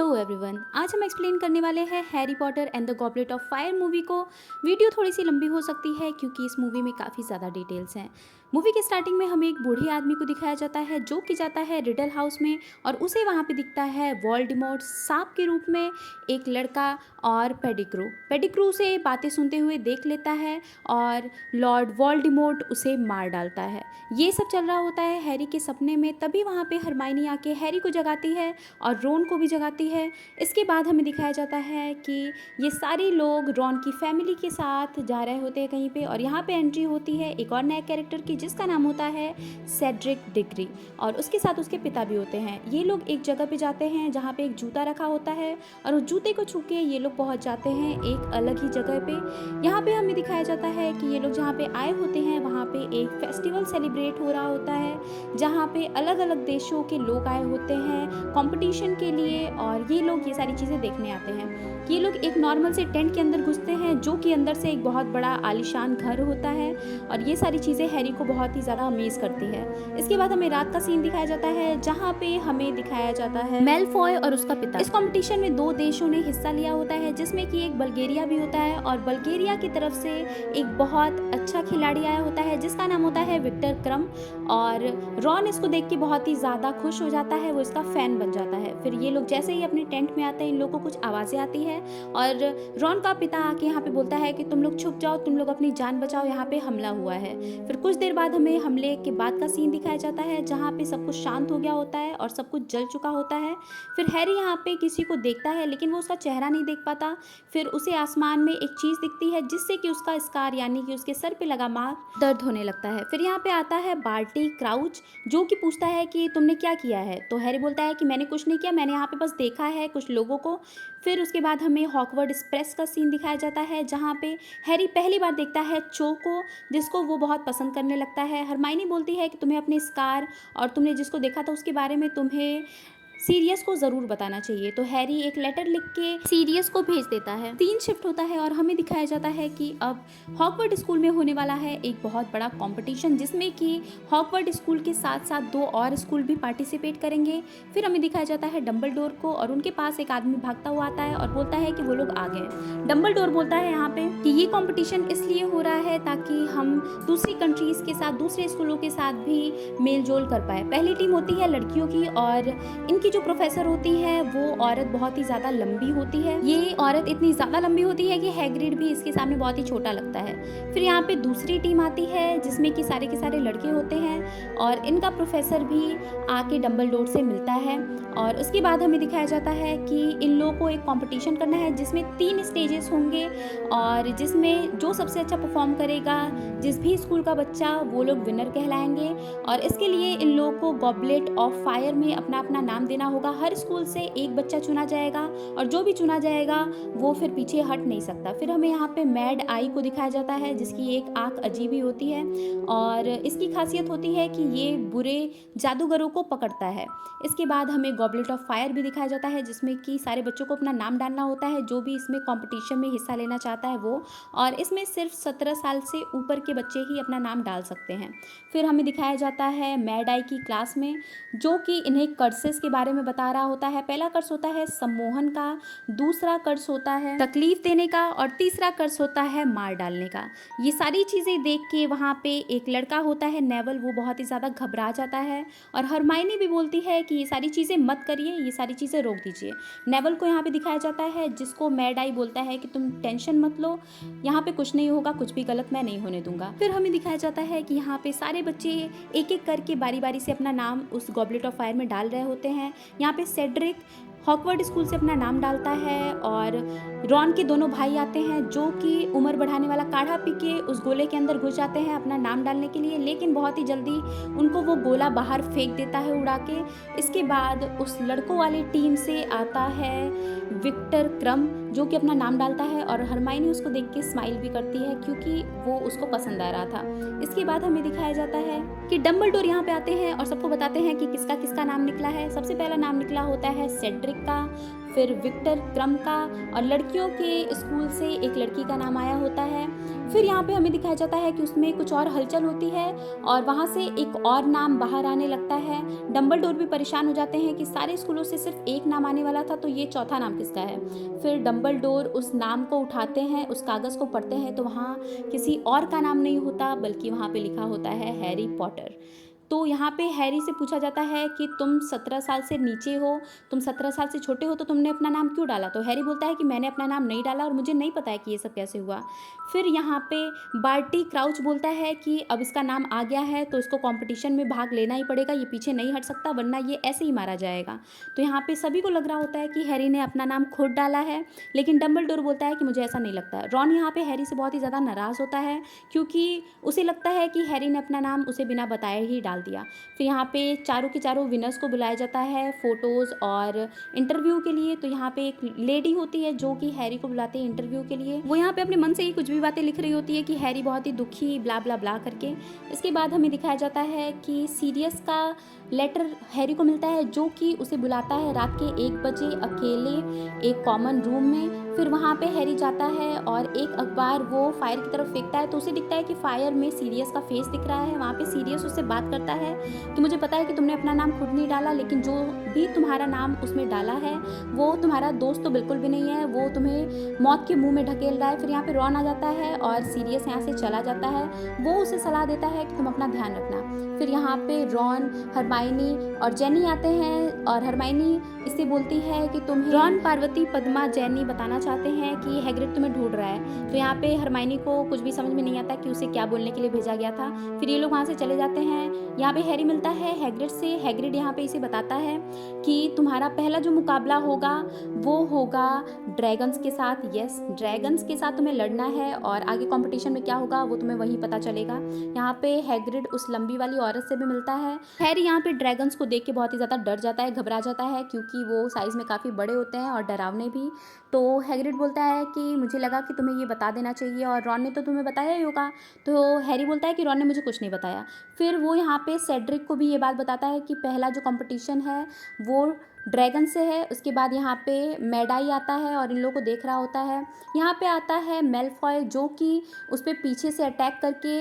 Hello everyone, आज हम explain करने वाले हैं Harry Potter and the goblet of fire movie को। वीडियो थोड़ी सी लंबी हो सकती है क्योंकि इस मूवी में काफ़ी ज़्यादा डिटेल्स हैं। मूवी के स्टार्टिंग में हमें एक बूढ़े आदमी को दिखाया जाता है जो कि जाता है रिडल हाउस में और उसे वहाँ पे दिखता है वोल्डेमॉर्ट सांप के रूप में एक लड़का और पेडिग्रू पेडिग्रू से बातें सुनते हुए देख लेता है और लॉर्ड वोल्डेमॉर्ट उसे मार डालता है। ये सब चल रहा होता है हैरी के सपने में, तभी वहाँ पे हरमाइनी आके हैरी को जगाती है और रॉन को भी जगाती है। इसके बाद हमें दिखाया जाता है कि ये सारे लोग रॉन की फैमिली के साथ जा रहे होते हैं कहीं पे और यहाँ पे एंट्री होती है एक और नए कैरेक्टर की जिसका नाम होता है सेड्रिक डिग्री और उसके साथ उसके पिता भी होते हैं। ये लोग एक जगह पे जाते हैं जहाँ पे एक जूता रखा होता है और उस जूते को छू के ये लोग पहुँच जाते हैं एक अलग ही जगह पे। यहाँ पे हमें दिखाया जाता है कि ये लोग जहाँ पे आए होते हैं वहाँ पे एक फेस्टिवल सेलिब्रेट हो रहा होता है जहाँ पे अलग अलग देशों के लोग आए होते हैं कंपटीशन के लिए और ये लोग ये सारी चीज़ें देखने आते हैं। ये लोग एक नॉर्मल से टेंट के अंदर घुसते हैं जो कि अंदर से एक बहुत बड़ा आलीशान घर होता है और ये सारी चीज़ें हैरी को बहुत ही ज़्यादा अमेज करती है। इसके बाद हमें रात का सीन दिखाया जाता है जहाँ पे हमें दिखाया जाता है मेलफॉय और उसका पिता। इस कंपटीशन में दो देशों ने हिस्सा लिया होता है जिसमें कि एक बल्गेरिया भी होता है और बल्गेरिया की तरफ से एक बहुत अच्छा खिलाड़ी आया होता है जिसका नाम होता है विक्टर क्रम और रॉन इसको देख के बहुत ही ज़्यादा खुश हो जाता है, वो इसका फ़ैन बन जाता है। फिर ये लोग जैसे ही अपने टेंट में आते हैं इन लोगों को कुछ आवाज़ें आती है और रॉन का पिता आके यहाँ पे बोलता है कि तुम लोग छुप जाओ, तुम लोग अपनी जान बचाओ, यहाँ पे हमला हुआ है। फिर कुछ देर बाद हमें हमले के बाद का सीन दिखाया जाता है जहाँ पे सब कुछ शांत हो गया होता है और सब कुछ जल चुका होता है। फिर हैरी यहाँ पे किसी को देखता है लेकिन वो उसका चेहरा नहीं देख पाता। फिर उसे आसमान में एक चीज़ दिखती है जिससे कि उसका स्कार यानी कि उसके सर पे लगा मार्क दर्द होने लगता है। फिर यहाँ पे आता है बार्टी क्राउच जो कि पूछता है कि तुमने क्या किया है। तो हैरी बोलता है कि मैंने कुछ नहीं किया, मैंने यहाँ पे बस देखा है कुछ लोगों को। फिर उसके बाद हमें हॉकवर्ड एक्सप्रेस का सीन दिखाया जाता है जहाँ पे हैरी पहली बार देखता है चो को जिसको वो बहुत पसंद करने लगता है। हरमाइनी बोलती है कि तुम्हें अपने स्कार और तुमने जिसको देखा था उसके बारे में तुम्हें सीरियस को ज़रूर बताना चाहिए। तो हैरी एक लेटर लिख के सीरियस को भेज देता है। सीन शिफ्ट होता है और हमें दिखाया जाता है कि अब हॉकवर्ड स्कूल में होने वाला है एक बहुत बड़ा कंपटीशन जिसमें कि हॉकवर्ड स्कूल के साथ साथ दो और स्कूल भी पार्टिसिपेट करेंगे। फिर हमें दिखाया जाता है डम्बलडोर को और उनके पास एक आदमी भागता हुआ आता है और बोलता है कि वो लोग आ गए। डम्बलडोर बोलता है यहाँ पे कि ये कॉम्पिटिशन इसलिए हो रहा है ताकि हम दूसरी कंट्रीज के साथ दूसरे स्कूलों के साथ भी मेल जोल कर पाए। पहली टीम होती है लड़कियों की और इनकी जो प्रोफेसर होती है वो औरत बहुत ही ज़्यादा लंबी होती है। ये औरत इतनी ज़्यादा लंबी होती है कि हैग्रिड भी इसके सामने बहुत ही छोटा लगता है। फिर यहाँ पे दूसरी टीम आती है जिसमें कि सारे के सारे लड़के होते हैं और इनका प्रोफेसर भी आके डम्बलडोर से मिलता है और उसके बाद हमें दिखाया जाता है कि इन लोगों को एक कॉम्पिटिशन करना है जिसमें 3 स्टेजेस होंगे और जिसमें जो सबसे अच्छा परफॉर्म करेगा जिस भी स्कूल का बच्चा वो लोग विनर कहलाएंगे और इसके लिए इन लोगों को गॉबलेट ऑफ फायर में अपना अपना नाम देना होगा। हर स्कूल से एक बच्चा चुना जाएगा और जो भी चुना जाएगा वो फिर पीछे हट नहीं सकता। फिर हमें यहाँ पे मैड आई को दिखाया जाता है जिसकी एक आंख अजीब ही होती है और इसकी खासियत होती है कि ये बुरे जादूगरों को पकड़ता है। इसके बाद हमें गॉबलेट ऑफ फायर भी दिखाया जाता है जिसमें कि सारे बच्चों को अपना नाम डालना होता है जो भी इसमें कॉम्पिटिशन में हिस्सा लेना चाहता है वो, और इसमें सिर्फ 17 साल से ऊपर के बच्चे ही अपना नाम डाल सकते हैं। फिर हमें दिखाया जाता है मैड आई की क्लास में जो कि इन्हें कर्सेस के बारे में बता रहा होता है। पहला कर्स होता है सम्मोहन का, दूसरा कर्स होता है तकलीफ देने का और तीसरा कर्स होता है मार डालने का। ये सारी चीज़ें देख के वहाँ पे एक लड़का होता है नेवल, वो बहुत ही ज़्यादा घबरा जाता है और हरमाइनी भी बोलती है कि ये सारी चीज़ें मत करिए, ये सारी चीज़ें रोक दीजिए। नेवल को यहाँ पे दिखाया जाता है जिसको मैड आई बोलता है कि तुम टेंशन मत लो, यहाँ पे कुछ नहीं होगा, कुछ भी गलत मैं नहीं होने दूंगा। फिर हमें दिखाया जाता है कि यहाँ पे सारे बच्चे एक एक करके बारी बारी से अपना नाम उस गॉबलेट ऑफ फायर में डाल रहे होते हैं। यहाँ पे सेड्रिक हॉकवर्ड स्कूल से अपना नाम डालता है और रॉन के दोनों भाई आते हैं जो कि उम्र बढ़ाने वाला काढ़ा पी के उस गोले के अंदर घुस जाते हैं अपना नाम डालने के लिए, लेकिन बहुत ही जल्दी उनको वो गोला बाहर फेंक देता है उड़ा के। इसके बाद उस लड़कों वाली टीम से आता है विक्टर क्रम जो कि अपना नाम डालता है और हरमाइनी उसको देख के स्माइल भी करती है क्योंकि वो उसको पसंद आ रहा था। इसके बाद हमें दिखाया जाता है कि डम्बलडोर यहाँ पे आते हैं और सबको बताते हैं कि किसका किसका नाम निकला है। सबसे पहला नाम निकला होता है सेड्रिक सेड्रिक का, फिर विक्टर क्रम का, और लड़कियों के स्कूल से एक लड़की का नाम आया होता है। फिर यहाँ पे हमें दिखाया जाता है कि उसमें कुछ और हलचल होती है और वहाँ से एक और नाम बाहर आने लगता है। डंबलडोर भी परेशान हो जाते हैं कि सारे स्कूलों से सिर्फ एक नाम आने वाला था, तो ये चौथा नाम किसका है। फिर डंबलडोर उस नाम को उठाते हैं, उस कागज़ को पढ़ते हैं, तो वहाँ किसी और का नाम नहीं होता बल्कि वहाँ पे लिखा होता है हैरी पॉटर। तो यहाँ पे हैरी से पूछा जाता है कि तुम 17 साल से नीचे हो, तुम 17 साल से छोटे हो, तो तुमने अपना नाम क्यों डाला। तो हैरी बोलता है कि मैंने अपना नाम नहीं डाला और मुझे नहीं पता है कि ये सब कैसे हुआ। फिर यहाँ पे बार्टी क्राउच बोलता है कि अब इसका नाम आ गया है तो इसको कंपटीशन में भाग लेना ही पड़ेगा, ये पीछे नहीं हट सकता वरना ये ऐसे ही मारा जाएगा। तो यहाँ पे सभी को लग रहा होता है कि हैरी ने अपना नाम खुद डाला है, लेकिन डंबलडोर बोलता है कि मुझे ऐसा नहीं लगता। रॉन यहाँ पे हैरी से बहुत ही ज़्यादा नाराज़ होता है क्योंकि उसे लगता है कि हैरी ने अपना नाम उसे बिना बताए ही डाल दिया। फिर यहाँ पे चारों के चारों विनर्स को बुलाया जाता है फ़ोटोज़ और इंटरव्यू के लिए। तो यहाँ पे एक लेडी होती है जो कि हैरी को बुलाती है इंटरव्यू के लिए। वो यहाँ पे अपने मन से ही कुछ भी बातें लिख रही होती है कि हैरी बहुत ही दुखी ब्ला ब्ला ब्ला करके। इसके बाद हमें दिखाया जाता है कि सीरियस का लेटर हैरी को मिलता है जो कि उसे बुलाता है रात के 1 बजे अकेले एक कॉमन रूम में। फिर वहाँ पे हैरी जाता है और एक अखबार वो फायर की तरफ फेंकता है तो उसे दिखता है कि फायर में सीरियस का फेस दिख रहा है। वहाँ पे सीरियस उससे बात करता है कि मुझे पता है कि तुमने अपना नाम खुद नहीं डाला, लेकिन जो भी तुम्हारा नाम उसमें डाला है वो तुम्हारा दोस्त तो बिल्कुल भी नहीं है, वो तुम्हें मौत के मुंह में ढकेल रहा है। फिर यहाँ पे रॉन आ जाता है और सीरियस यहाँ से चला जाता है। वो उसे सलाह देता है कि तुम अपना ध्यान रखना। फिर यहाँ पे रॉन, हरमाइनी और जेनी आते हैं और हरमाइनी इससे बोलती है कि तुम्हें रॉन, पार्वती, पद्मा, जेनी बताना चाहते हैं कि हैग्रिड तुम्हें ढूंढ रहा है। तो यहाँ पे हरमाइनी को कुछ भी समझ में नहीं आता कि उसे क्या बोलने के लिए भेजा गया था। फिर ये लोग वहाँ से चले जाते हैं। यहाँ पे हैरी मिलता है हैग्रिड से। हैग्रिड यहाँ पे इसे बताता है कि तुम्हारा पहला जो मुकाबला होगा वो होगा ड्रैगन्स के साथ। यस, ड्रैगन्स के साथ तुम्हें लड़ना है और आगे कंपटीशन में क्या होगा वो तुम्हें वहीं पता चलेगा। यहाँ पे हैग्रिड उस लंबी वाली औरत से भी मिलता है। हैरी यहाँ पे ड्रैगन्स को देख के बहुत ही ज़्यादा डर जाता है, घबरा जाता है क्योंकि वो साइज़ में काफ़ी बड़े होते हैं और डरावने भी। तो हैग्रिड बोलता है कि मुझे लगा कि तुम्हें ये बता देना चाहिए और रॉन ने तो तुम्हें बताया ही होगा। तो हैरी बोलता है कि रॉन ने मुझे कुछ नहीं बताया। फिर वो यहाँ पे सेड्रिक को भी ये बात बताता है कि पहला जो कंपटीशन है वो ड्रैगन से है। उसके बाद यहाँ पे मैडाई आता है और इन लोगों को देख रहा होता है। यहाँ पे आता है मेलफॉय जो कि उस पर पीछे से अटैक करके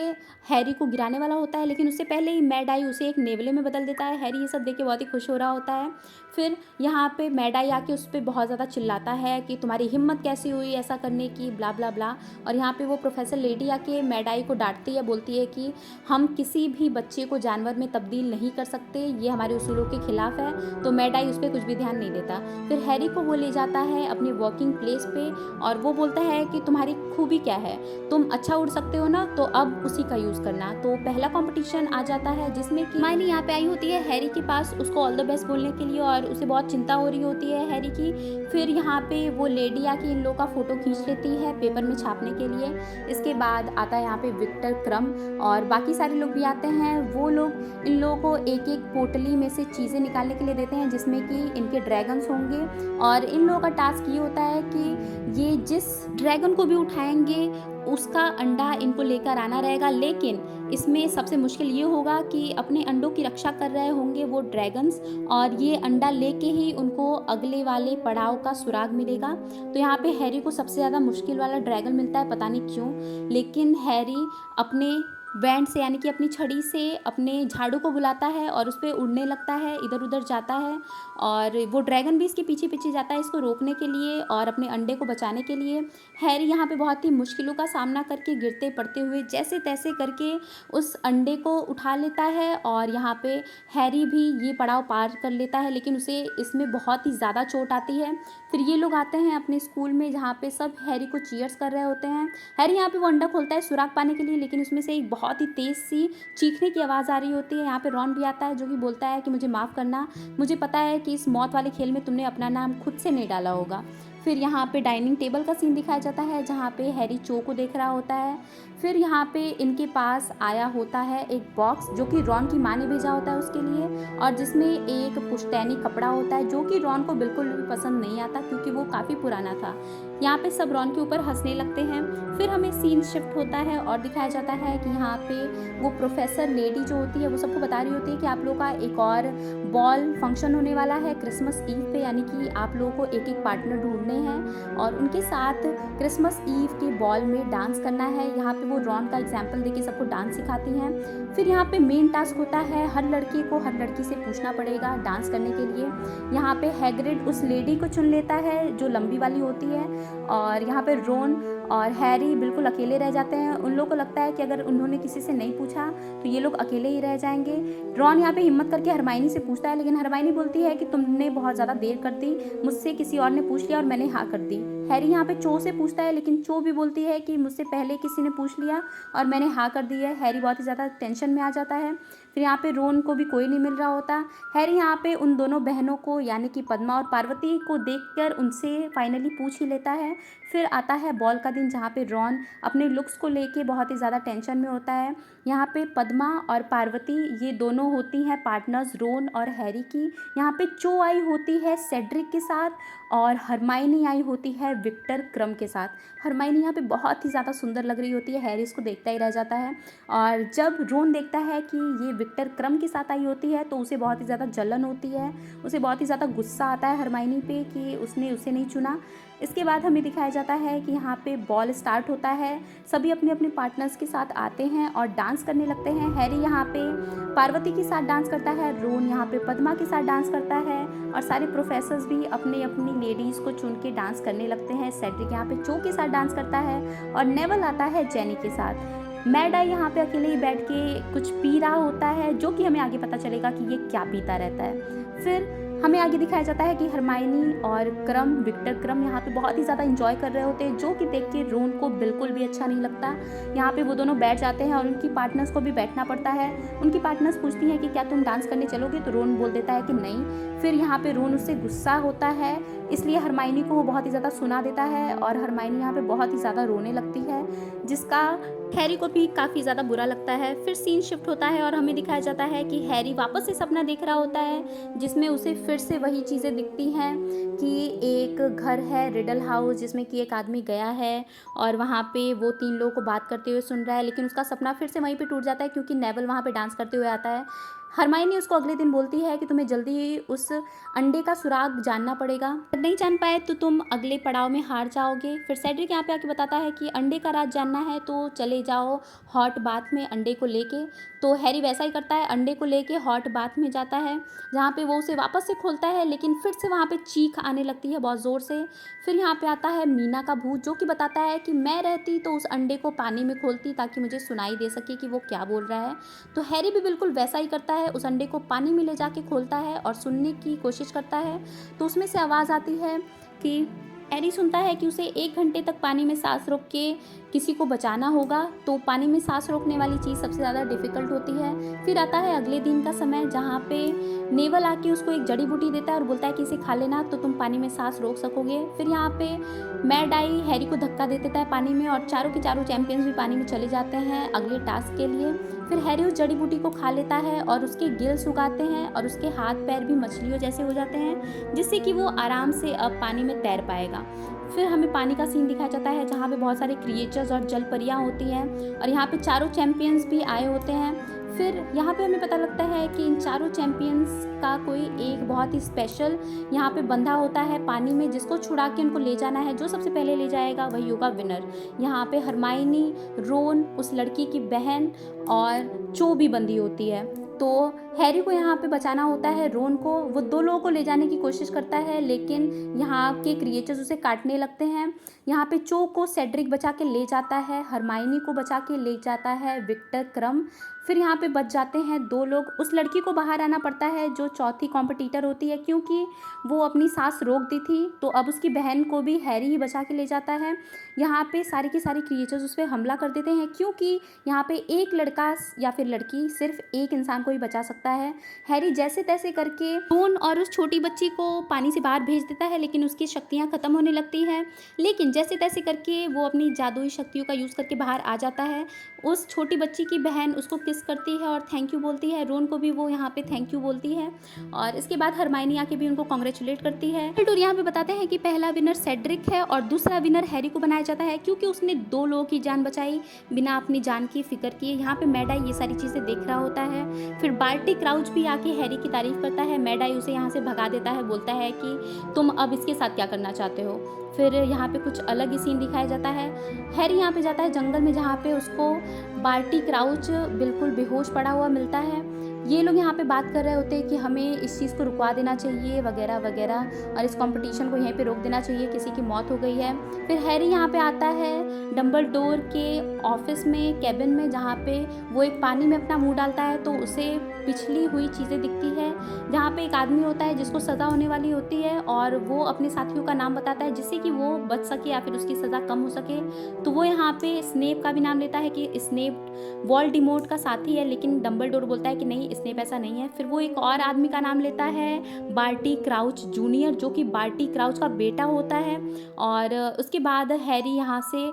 हैरी को गिराने वाला होता है, लेकिन उससे पहले ही मैडाई उसे एक नेवले में बदल देता है। हैरी ये सब देख के बहुत ही खुश हो रहा होता है। फिर यहाँ पे मैडाई आके उस पर बहुत ज़्यादा चिल्लाता है कि तुम्हारी हिम्मत कैसी हुई ऐसा करने की, ब्ला ब्ला ब्ला। और यहाँ पे वो प्रोफेसर लेडी आके मैडाई को डांटती है, बोलती है कि हम किसी भी बच्चे को जानवर में तब्दील नहीं कर सकते, ये हमारे उसूलों के खिलाफ है। तो मैडाई उस पर कुछ भी ध्यान नहीं देता। फिर हैरी को वो ले जाता है अपने वर्किंग प्लेस पे और वो बोलता है कि तुम्हारी खूबी क्या है, तुम अच्छा उड़ सकते हो ना, तो अब उसी का यूज़ करना। तो पहला कंपटीशन आ जाता है जिसमें कि माइनी यहाँ पे आई होती है हैरी के पास उसको ऑल द बेस्ट बोलने के लिए और उसे बहुत चिंता हो रही होती है हैरी की। फिर यहाँ पे वो लेडी आके इन लोगों का फ़ोटो खींच लेती है पेपर में छापने के लिए। इसके बाद आता है यहाँ पे विक्टर क्रम और बाकी सारे लोग भी आते हैं। वो लोग इन लोगों को एक एक पोटली में से चीज़ें निकालने के लिए देते हैं जिसमें कि इनके ड्रैगन्स होंगे और इन लोगों का टास्क ये होता है कि ये जिस ड्रैगन को भी उठाएंगे उसका अंडा इनको लेकर आना रहेगा। लेकिन इसमें सबसे मुश्किल ये होगा कि अपने अंडों की रक्षा कर रहे होंगे वो ड्रैगन्स और ये अंडा लेके ही उनको अगले वाले पड़ाव का सुराग मिलेगा। तो यहाँ पे हैरी को सबसे ज़्यादा मुश्किल वाला ड्रैगन मिलता है, पता नहीं क्यों, लेकिन हैरी अपने बैंड से यानी कि अपनी छड़ी से अपने झाड़ू को बुलाता है और उस पर उड़ने लगता है, इधर उधर जाता है और वो ड्रैगन भी इसके पीछे पीछे जाता है इसको रोकने के लिए और अपने अंडे को बचाने के लिए। हैरी यहाँ पे बहुत ही मुश्किलों का सामना करके गिरते पड़ते हुए जैसे तैसे करके उस अंडे को उठा लेता है और यहाँ पे हैरी भी ये पड़ाव पार कर लेता है, लेकिन उसे इसमें बहुत ही ज़्यादा चोट आती है। फिर ये लोग आते हैं अपने स्कूल में जहाँ पे सब हैरी को चीयर्स कर रहे होते हैं। हैरी यहाँ पे वो अंडा खोलता है सुराग पाने के लिए, लेकिन उसमें से एक बहुत ही तेज़ सी चीखने की आवाज़ आ रही होती है। यहाँ पे रॉन भी आता है जो कि बोलता है कि मुझे माफ़ करना, मुझे पता है कि इस मौत वाले खेल में तुमने अपना नाम खुद से नहीं डाला होगा। फिर यहाँ पे डाइनिंग टेबल का सीन दिखाया जाता है जहाँ पे हैरी चो को देख रहा होता है। फिर यहाँ पे इनके पास आया होता है एक बॉक्स जो कि रॉन की माँ ने भेजा होता है उसके लिए, और जिसमें एक पुश्तैनी कपड़ा होता है जो कि रॉन को बिल्कुल भी पसंद नहीं आता क्योंकि वो काफ़ी पुराना था। यहाँ पे सब रॉन के ऊपर हंसने लगते हैं। फिर हमें सीन शिफ्ट होता है और दिखाया जाता है कि यहाँ पे वो प्रोफेसर लेडी जो होती है वो सबको बता रही होती है कि आप लोगों का एक और बॉल फंक्शन होने वाला है क्रिसमस ईव पे, यानी कि आप लोगों को एक एक पार्टनर ढूंढने हैं और उनके साथ क्रिसमस ईव के बॉल में डांस करना है। यहाँ पे वो रॉन का एग्जाम्पल देके सबको डांस सिखाती हैं। फिर यहाँ पे मेन टास्क होता है हर लड़के को हर लड़की से पूछना पड़ेगा डांस करने के लिए। यहाँ पे हैग्रिड उस लेडी को चुन लेता है जो लंबी वाली होती है, और यहाँ पे रोन और हैरी बिल्कुल अकेले रह जाते हैं। उन लोगों को लगता है कि अगर उन्होंने किसी से नहीं पूछा तो ये लोग अकेले ही रह जाएंगे। रॉन यहाँ पे हिम्मत करके हरमाइनी से पूछता है, लेकिन हरमाइनी बोलती है कि तुमने बहुत ज़्यादा देर कर दी, मुझसे किसी और ने पूछ लिया और मैंने हाँ कर दी। हैरी यहाँ पे चो से पूछता है, लेकिन चो भी बोलती है कि मुझसे पहले किसी ने पूछ लिया और मैंने हाँ कर दी है। हैरी बहुत ही ज़्यादा टेंशन में आ जाता है। फिर यहाँ पे रोन को भी कोई नहीं मिल रहा होता। हैरी यहाँ पे उन दोनों बहनों को यानी कि पद्मा और पार्वती को देखकर उनसे फाइनली पूछ ही लेता है। फिर आता है बॉल का दिन जहाँ पे रॉन अपने लुक्स को लेके बहुत ही ज़्यादा टेंशन में होता है। यहाँ पे पद्मा और पार्वती ये दोनों होती हैं पार्टनर्स रोन और हैरी की। यहाँ पे चो आई होती है सेड्रिक के साथ और हरमाइनी आई होती है विक्टर क्रम के साथ। हरमाइनी यहाँ पे बहुत ही ज़्यादा सुंदर लग रही होती है, हैरी इसको देखता ही रह जाता है। और जब रोन देखता है कि ये विक्टर क्रम के साथ आई होती है तो उसे बहुत ही ज़्यादा जलन होती है, उसे बहुत ही ज़्यादा गुस्सा आता है हरमाइनी पे कि उसने उसे नहीं चुना। इसके बाद हमें दिखाया जाता है कि यहाँ पे बॉल स्टार्ट होता है, सभी अपने अपने पार्टनर्स के साथ आते हैं और डांस करने लगते हैं। हैरी यहाँ पे पार्वती के साथ डांस करता है, रोन यहाँ पे पद्मा के साथ डांस करता है और सारे प्रोफेसर्स भी अपनी अपनी लेडीज़ को चुन के डांस करने लगते हैं। सेड्रिक यहाँ पे चो के साथ डांस करता है और नेवल आता है जेनी के साथ। मैड आई यहाँ पे अकेले ही बैठ के कुछ पी रहा होता है, जो कि हमें आगे पता चलेगा कि ये क्या पीता रहता है। फिर हमें आगे दिखाया जाता है कि हरमाइनी और क्रम विक्टर क्रम यहाँ पे बहुत ही ज़्यादा इंजॉय कर रहे होते हैं, जो कि देख के रोन को बिल्कुल भी अच्छा नहीं लगता। यहाँ पे वो दोनों बैठ जाते हैं और उनकी पार्टनर्स को भी बैठना पड़ता है। उनकी पार्टनर्स पूछती हैं कि क्या तुम डांस करने चलोगे, तो रोन बोल देता है कि नहीं। फिर यहाँ पे रोन उससे गुस्सा होता है, इसलिए हरमाइनी को वो बहुत ही ज़्यादा सुना देता है और हरमाइनी यहाँ पे बहुत ही ज़्यादा रोने लगती है, जिसका हैरी को भी काफ़ी ज़्यादा बुरा लगता है। फिर सीन शिफ्ट होता है और हमें दिखाया जाता है कि हैरी वापस से सपना देख रहा होता है जिसमें उसे फिर से वही चीज़ें दिखती हैं कि एक घर है रिडल हाउस जिसमें कि एक आदमी गया है और वहाँ पे वो 3 लोगों को बात करते हुए सुन रहा है, लेकिन उसका सपना फिर से वहीं पे टूट जाता है क्योंकि नेवल वहाँ पे डांस करते हुए आता है। हरमाइनी उसको अगले दिन बोलती है कि तुम्हें जल्दी ही उस अंडे का सुराग जानना पड़ेगा, अगर नहीं जान पाए तो तुम अगले पड़ाव में हार जाओगे। फिर सेड्रिक यहाँ पे आके बताता है कि अंडे का राज जानना है तो चले जाओ हॉट बाथ में अंडे को लेके। तो हैरी वैसा ही करता है, अंडे को लेके हॉट बाथ में जाता है जहाँ पे वो उसे वापस से खोलता है, लेकिन फिर से वहाँ पे चीख आने लगती है बहुत ज़ोर से। फिर यहाँ पे आता है मीना का भूत जो कि बताता है कि मैं रहती तो उस अंडे को पानी में खोलती ताकि मुझे सुनाई दे सके कि वो क्या बोल रहा है। तो हैरी भी बिल्कुल वैसा ही करता है, उस अंडे को पानी में ले जाके खोलता है और सुनने की कोशिश करता है। तो उसमें से आवाज़ आती है कि हैरी सुनता है कि उसे 1 घंटे तक पानी में सांस रोक के किसी को बचाना होगा। तो पानी में सांस रोकने वाली चीज़ सबसे ज़्यादा डिफ़िकल्ट होती है। फिर आता है अगले दिन का समय जहाँ पे नेवल आके उसको एक जड़ी बूटी देता है और बोलता है कि इसे खा लेना तो तुम पानी में सांस रोक सकोगे। फिर यहाँ पे मैड आई हैरी को धक्का दे देता है पानी में और चारों के चारों चैंपियंस भी पानी में चले जाते हैं अगले टास्क के लिए। फिर हैरी उस जड़ी बूटी को खा लेता है और उसके गिल्स उगाते हैं और उसके हाथ पैर भी मछलियों जैसे हो जाते हैं, जिससे कि वो आराम से अब पानी में तैर पाएगा। फिर हमें पानी का सीन दिखाया जाता है जहाँ पे बहुत सारे क्रिएचर्स और जल परियाँ होती हैं और यहाँ पे चारों चैंपियंस भी आए होते हैं। फिर यहाँ पे हमें पता लगता है कि इन चारों चैंपियंस का कोई एक बहुत ही स्पेशल यहाँ पे बंधा होता है पानी में, जिसको छुड़ा के उनको ले जाना है। जो सबसे पहले ले जाएगा वही होगा विनर। यहाँ पे हरमाइनी, रोन, उस लड़की की बहन और चो भी बंधी होती है। तो हैरी को यहाँ पे बचाना होता है रोन को। वो 2 लोगों को ले जाने की कोशिश करता है, लेकिन यहाँ के क्रिएचर्स उसे काटने लगते हैं। यहाँ पे चो को सेड्रिक बचा के ले जाता है, हरमाइनी को बचा के ले जाता है विक्टर क्रम। फिर यहाँ पे बच जाते हैं 2 लोग। उस लड़की को बाहर आना पड़ता है जो चौथी कॉम्पिटिटर होती है, क्योंकि वो अपनी सांस रोक दी थी। तो अब उसकी बहन को भी हैरी ही बचा के ले जाता है। यहाँ पे सारी की सारी क्रिएचर्स उस पर हमला कर देते हैं, क्योंकि यहाँ पे एक लड़का या फिर लड़की सिर्फ एक इंसान को ही बचा सकता सकता है। हैरी जैसे तैसे करके रोन और उस छोटी बच्ची को पानी से बाहर भेज देता है, लेकिन उसकी शक्तियाँ ख़त्म होने लगती हैं। लेकिन जैसे तैसे करके वो अपनी जादुई शक्तियों का यूज़ करके बाहर आ जाता है। उस छोटी बच्ची की बहन उसको किस करती है और थैंक यू बोलती है। रोन को भी वो यहाँ पे थैंक यू बोलती है और इसके बाद हरमाइनी आके भी उनको कांग्रेचुलेट करती है। डम्बलडोर यहाँ पे बताते हैं कि पहला विनर सेड्रिक है और दूसरा विनर हैरी को बनाया जाता है, क्योंकि उसने 2 लोगों की जान बचाई बिना अपनी जान की फिक्र किए। यहाँ पे मैड आई ये सारी चीज़ें देख रहा होता है। फिर बार्टी क्राउच भी आके हैरी की तारीफ करता है। मैड आई उसे यहाँ से भगा देता है, बोलता है कि तुम अब इसके साथ क्या करना चाहते हो। फिर यहाँ पे कुछ अलग ही सीन दिखाया जाता है। हैरी यहाँ पे जाता है जंगल में, जहाँ पे उसको बार्टी क्राउच बिल्कुल बेहोश पड़ा हुआ मिलता है। ये लोग यहाँ पे बात कर रहे होते हैं कि हमें इस चीज़ को रुकवा देना चाहिए वगैरह वगैरह, और इस कंपटीशन को यहीं पे रोक देना चाहिए, किसी की मौत हो गई है। फिर हैरी यहाँ पे आता है डम्बलडोर के ऑफिस में, कैबिन में, जहाँ पे वो एक पानी में अपना मुंह डालता है तो उसे पिछली हुई चीज़ें दिखती है। जहाँ पे एक आदमी होता है जिसको सज़ा होने वाली होती है और वो अपने साथियों का नाम बताता है जिससे कि वो बच सके या फिर उसकी सज़ा कम हो सके। तो वो यहाँ पे स्नेप का भी नाम लेता है कि स्नेप वोल्डेमॉर्ट का साथी है, लेकिन डम्बलडोर बोलता है कि नहीं, स्नेप ऐसा नहीं है। फिर वो एक और आदमी का नाम लेता है बार्टी क्राउच जूनियर, जो कि बार्टी क्राउच का बेटा होता है। और उसके बाद हैरी यहाँ से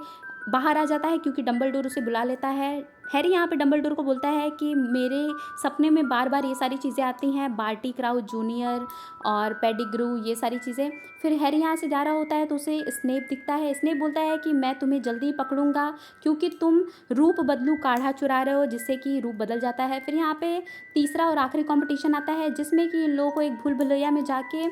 बाहर आ जाता है क्योंकि डम्बलडोर उसे बुला लेता है। हैरी यहाँ पे डम्बलडोर को बोलता है कि मेरे सपने में बार बार ये सारी चीज़ें आती हैं, बार्टी क्राउच जूनियर और पेडिग्रू, ये सारी चीज़ें। फिर हैरी यहाँ से जा रहा होता है तो उसे स्नेप दिखता है। स्नेप बोलता है कि मैं तुम्हें जल्दी ही पकड़ूंगा क्योंकि तुम रूप बदलू काढ़ा चुरा रहे हो, जिससे कि रूप बदल जाता है। फिर यहाँ पे तीसरा और आखिरी कंपटीशन आता है जिसमें कि इन लोगों को एक भूल भुलैया में जाके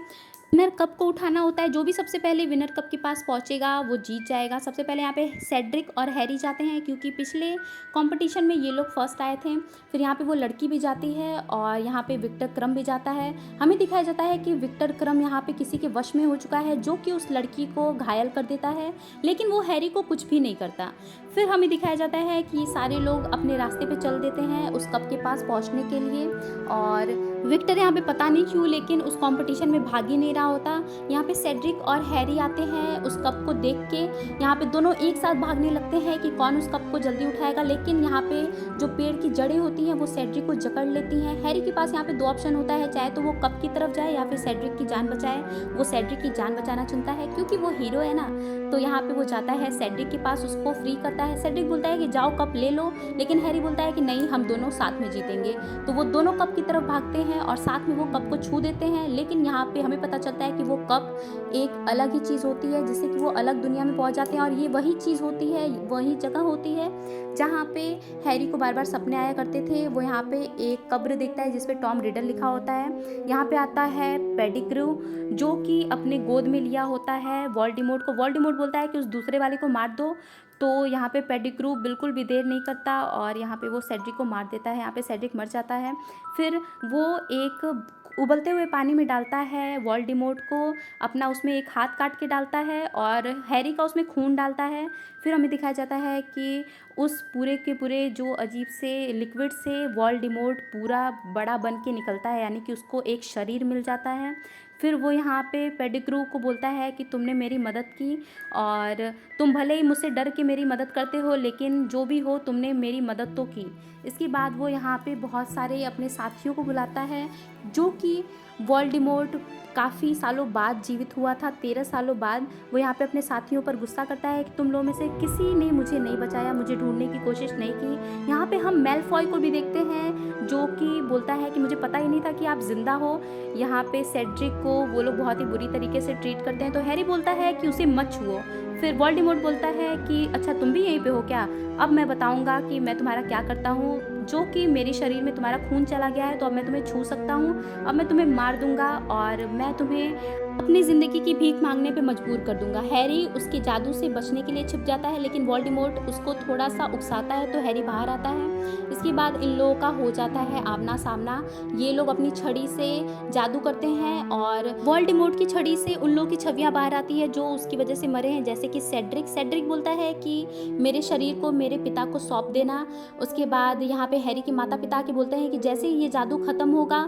विनर कप को उठाना होता है। जो भी सबसे पहले विनर कप के पास पहुंचेगा वो जीत जाएगा। सबसे पहले यहाँ पे सेड्रिक और हैरी जाते हैं क्योंकि पिछले कंपटीशन में ये लोग फर्स्ट आए थे। फिर यहाँ पे वो लड़की भी जाती है और यहाँ पे विक्टर क्रम भी जाता है। हमें दिखाया जाता है कि विक्टर क्रम यहाँ पे किसी के वश में हो चुका है, जो कि उस लड़की को घायल कर देता है, लेकिन वो हैरी को कुछ भी नहीं करता। फिर हमें दिखाया जाता है कि सारे लोग अपने रास्ते पे चल देते हैं उस कप के पास पहुंचने के लिए, और विक्टर यहाँ पे पता नहीं क्यों लेकिन उस कंपटीशन में भाग ही नहीं रहा होता। यहाँ पे सेड्रिक और हैरी आते हैं उस कप को देख के। यहाँ पे दोनों एक साथ भागने लगते हैं कि कौन उस कप को जल्दी उठाएगा, लेकिन यहाँ पे जो पेड़ की जड़ें होती हैं वो सेड्रिक को जकड़ लेती हैं। हैरी के पास यहाँ पे 2 ऑप्शन होता है, चाहे तो वो कप की तरफ जाए या फिर सेड्रिक की जान बचाए। वो सेड्रिक की जान बचाना चुनता है क्योंकि वो हीरो है ना, तो यहाँ पे वो जाता है सेड्रिक के पास, उसको फ्री करता है। सेड्रिक बोलता है कि जाओ कप ले लो, लेकिन हैरी बोलता है कि नहीं, हम दोनों साथ में जीतेंगे। तो वो दोनों कप की तरफ भागते हैं और साथ में वो कप को छू देते हैं, लेकिन यहाँ पे हमें पता चलता है कि वो कप एक अलग ही चीज़ होती है, जिससे कि वो अलग दुनिया में पहुँच जाते हैं। और ये वही चीज़ होती है, वही जगह होती है जहाँ पे हैरी को बार बार सपने आया करते थे। वो यहाँ पे एक कब्र देखता है जिसपे टॉम रिडल लिखा होता है। यहाँ पे आता है पेडिग्रू, जो कि अपने गोद में लिया होता है वोल्डेमॉर्ट को। वोल्डेमॉर्ट बोलता है कि उस दूसरे वाले को मार दो, तो यहाँ पे पेडिग्रू बिल्कुल भी देर नहीं करता और यहाँ पे वो सेड्रिक को मार देता है। यहाँ पे सेड्रिक मर जाता है। फिर वो एक उबलते हुए पानी में डालता है वोल्डेमॉर्ट को, अपना उसमें एक हाथ काट के डालता है और हैरी का उसमें खून डालता है। फिर हमें दिखाया जाता है कि उस पूरे के पूरे जो अजीब से लिक्विड से वोल्डेमॉर्ट पूरा बड़ा बन के निकलता है, यानी कि उसको एक शरीर मिल जाता है। फिर वो यहाँ पे पेडिग्रू को बोलता है कि तुमने मेरी मदद की और तुम भले ही मुझसे डर के मेरी मदद करते हो, लेकिन जो भी हो तुमने मेरी मदद तो की। इसके बाद वो यहाँ पे बहुत सारे अपने साथियों को बुलाता है, जो कि वोल्डेमॉर्ट काफ़ी सालों बाद जीवित हुआ था, 13 सालों बाद। वो यहाँ पे अपने साथियों पर गुस्सा करता है कि तुम लोगों में से किसी ने मुझे नहीं बचाया, मुझे ढूंढने की कोशिश नहीं की। यहाँ पे हम मेलफॉय को भी देखते हैं, जो कि बोलता है कि मुझे पता ही नहीं था कि आप जिंदा हो। यहाँ पे सेड्रिक को वो लोग बहुत ही बुरी तरीके से ट्रीट करते हैं, तो हैरी बोलता है कि उसे मत छुओ। फिर वोल्डेमॉर्ट बोलता है कि अच्छा तुम भी यहीं पे हो क्या, अब मैं बताऊंगा कि मैं तुम्हारा क्या करता हूँ, जो कि मेरे शरीर में तुम्हारा खून चला गया है तो अब मैं तुम्हें छू सकता हूँ, अब मैं तुम्हें मार दूंगा और मैं तुम्हें अपनी ज़िंदगी की भीख मांगने पे मजबूर कर दूंगा। हैरी उसके जादू से बचने के लिए छिप जाता है, लेकिन वोल्डेमॉर्ट उसको थोड़ा सा उकसाता है तो हैरी बाहर आता है। इसके बाद इन लोगों का हो जाता है आमना सामना। ये लोग अपनी छड़ी से जादू करते हैं और वोल्डेमॉर्ट की छड़ी से उन लोगों की छवियां बाहर आती है जो उसकी वजह से मरे हैं, जैसे कि सेड्रिक बोलता है कि मेरे शरीर को मेरे पिता को सौंप देना। उसके बाद यहाँ पे हैरी के माता पिता के बोलते हैं कि जैसे ही ये जादू खत्म होगा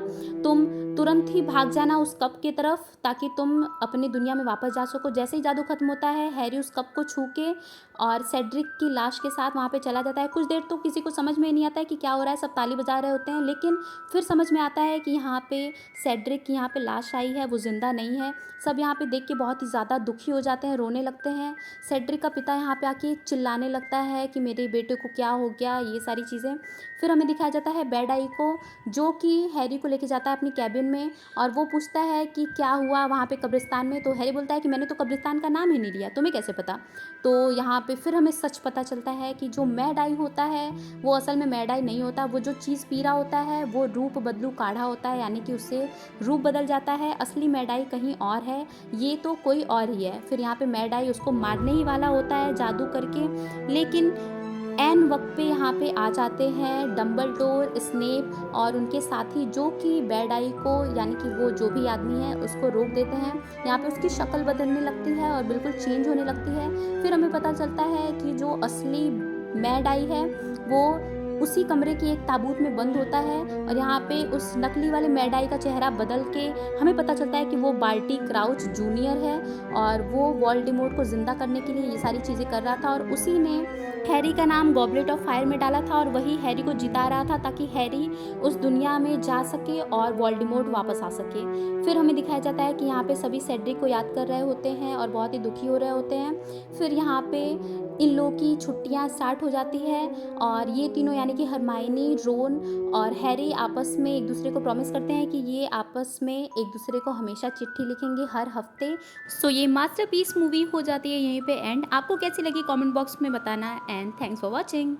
तुम तुरंत ही भाग जाना उस कप की तरफ, ताकि तुम अपनी दुनिया में वापस जा सको। जैसे ही जादू खत्म होता है, हैरी उस कप को छू के और सेड्रिक की लाश के साथ वहाँ पे चला जाता है। कुछ देर तो किसी को समझ में ही नहीं आता है कि क्या हो रहा है, सब ताली बजा रहे होते हैं, लेकिन फिर समझ में आता है कि यहाँ पे सेड्रिक की यहाँ पे लाश आई है, वो ज़िंदा नहीं है। सब यहाँ पे देख के बहुत ही ज़्यादा दुखी हो जाते हैं, रोने लगते हैं। सेड्रिक का पिता यहाँ पे आके चिल्लाने लगता है कि मेरे बेटे को क्या हो गया, ये सारी चीज़ें। फिर हमें दिखाया जाता है बैड आई को, जो कि हैरी को लेके जाता है अपनी कैबिन में, और वो पूछता है कि क्या हुआ वहाँ पे कब्रिस्तान में। तो हैरी बोलता है कि मैंने तो कब्रिस्तान का नाम ही नहीं लिया, तुम्हें कैसे पता। तो यहाँ पे फिर हमें सच पता चलता है कि जो मैड आई होता है वो असल में मैड आई नहीं होता। वो जो चीज़ पी रहा होता है वो रूप बदलू काढ़ा होता है, यानी कि उससे रूप बदल जाता है। असली मैड आई कहीं और है, ये तो कोई और ही है। फिर यहाँ पे मैड आई उसको मारने ही वाला होता है जादू करके, लेकिन ऐन वक्त पे यहाँ पे आ जाते हैं डम्बलडोर, स्नेप और उनके साथी, जो कि बैड आई को, यानी कि वो जो भी आदमी है, उसको रोक देते हैं। यहाँ पे उसकी शक्ल बदलने लगती है और बिल्कुल चेंज होने लगती है। फिर हमें पता चलता है कि जो असली मैड आई है वो उसी कमरे के एक ताबूत में बंद होता है, और यहाँ पे उस नकली वाले मैड आई का चेहरा बदल के हमें पता चलता है कि वो बार्टी क्राउच जूनियर है, और वो वोल्डेमॉर्ट को ज़िंदा करने के लिए ये सारी चीज़ें कर रहा था, और उसी ने हैरी का नाम गॉबलेट ऑफ फायर में डाला था, और वही हैरी को जिता रहा था ताकि हैरी उस दुनिया में जा सके और वोल्डेमॉर्ट वापस आ सके। फिर हमें दिखाया जाता है कि यहाँ पे सभी सेड्रिक को याद कर रहे होते हैं और बहुत ही दुखी हो रहे होते हैं। फिर यहाँ पे इन लोगों की छुट्टियाँ स्टार्ट हो जाती है, और ये तीनों यानी कि हरमाइनी, रोन और हैरी आपस में एक दूसरे को प्रॉमिस करते हैं कि ये आपस में एक दूसरे को हमेशा चिट्ठी लिखेंगे हर हफ्ते। सो ये मास्टरपीस मूवी हो जाती है यहीं पे एंड। आपको कैसी लगी कमेंट बॉक्स में बताना, एंड थैंक्स फॉर वॉचिंग।